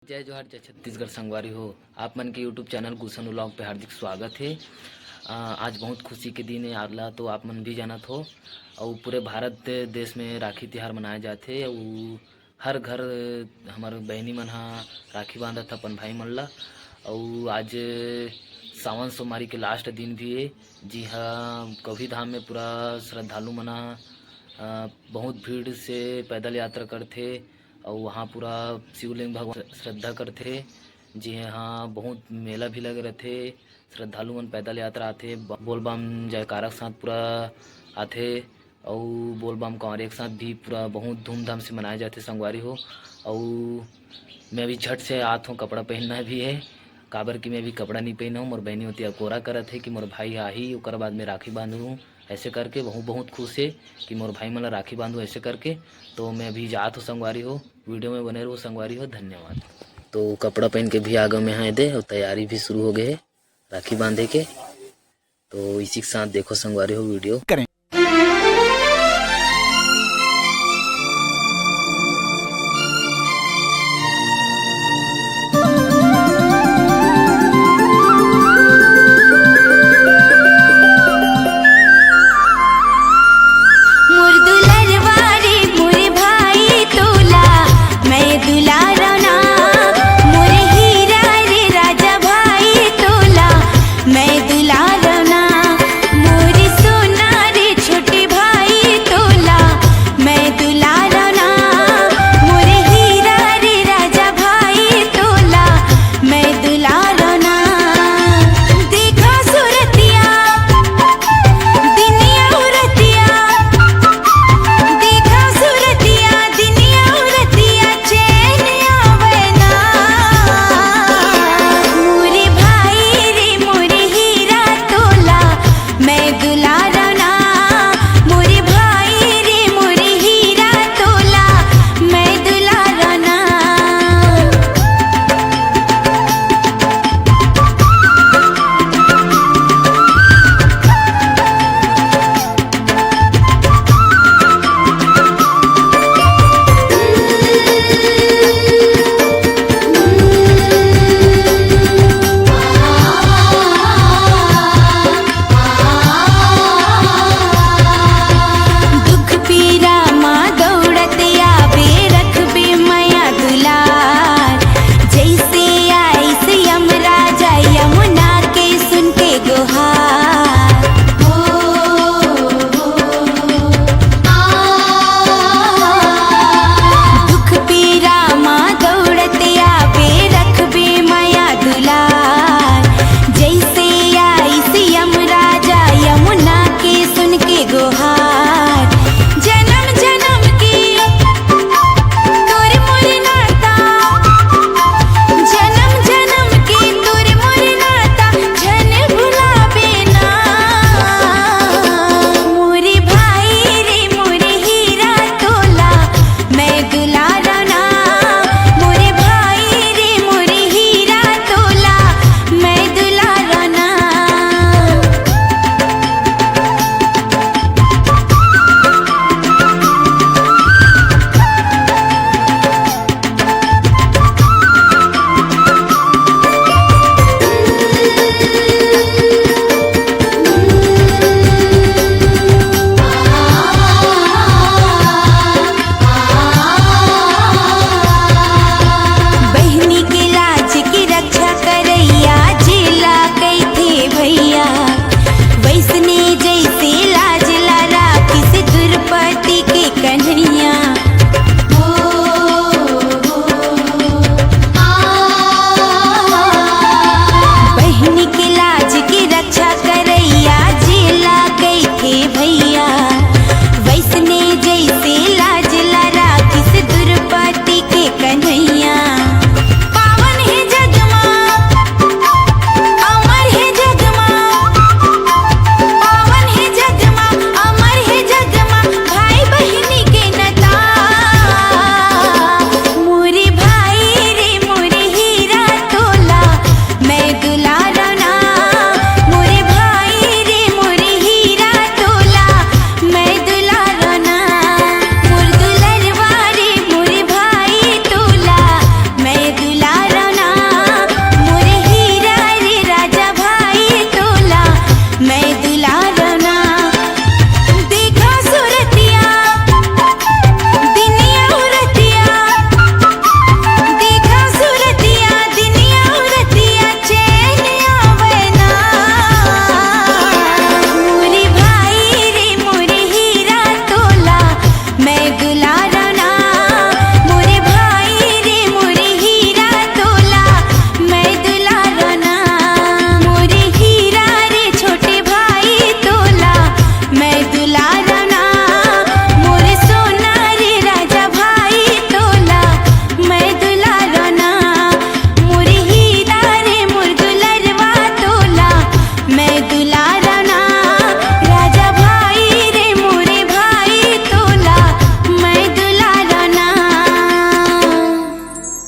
जय जोहार जय छत्तीसगढ़ संगवारी हो। आप मन के यूट्यूब चैनल गुलशन व्लॉग पे हार्दिक स्वागत है। आज बहुत खुशी के दिन है आला तो आप मन भी जानत हो। और पूरे भारत देश में राखी त्यौहार मनाए जाते और हर घर हमारे बहनी मन हा राखी बांधत अपन भाई मन ला। और आज सावन सोमवारी के लास्ट दिन भी है। जी हाँ, कभी धाम में पूरा श्रद्धालु मना बहुत भीड़ से पैदल यात्रा करते और वहाँ पूरा शिवलिंग भगवान श्रद्धा करते। जी हाँ, बहुत मेला भी लगे रहते। श्रद्धालु मन पैदल यात्रा आते, बोल बम जयकारा के साथ पूरा आते और बोल बम कंवर एक साथ भी पूरा बहुत धूमधाम से मनाए जाते संगवारी हो। और मैं भी झट से आत हूँ, कपड़ा पहनना भी है काबर कि मैं भी कपड़ा नहीं पहना हूँ। मोर बहनी होती अकोरा करत है कि मोर भाई आही ओकर बाद में राखी बांधूँ। ऐसे करके बहुत खुश है कि मोर भाई मला राखी बांधूँ ऐसे करके। तो मैं भी जात हूँ संगवारी हो, वीडियो में बने रहो संगवारी हो। धन्यवाद। तो कपड़ा पहन के भी आ गए मैं यहाँ दे और तैयारी भी शुरू हो गए है राखी बांधे के। तो इसी के साथ देखो संगवारी हो वीडियो करें।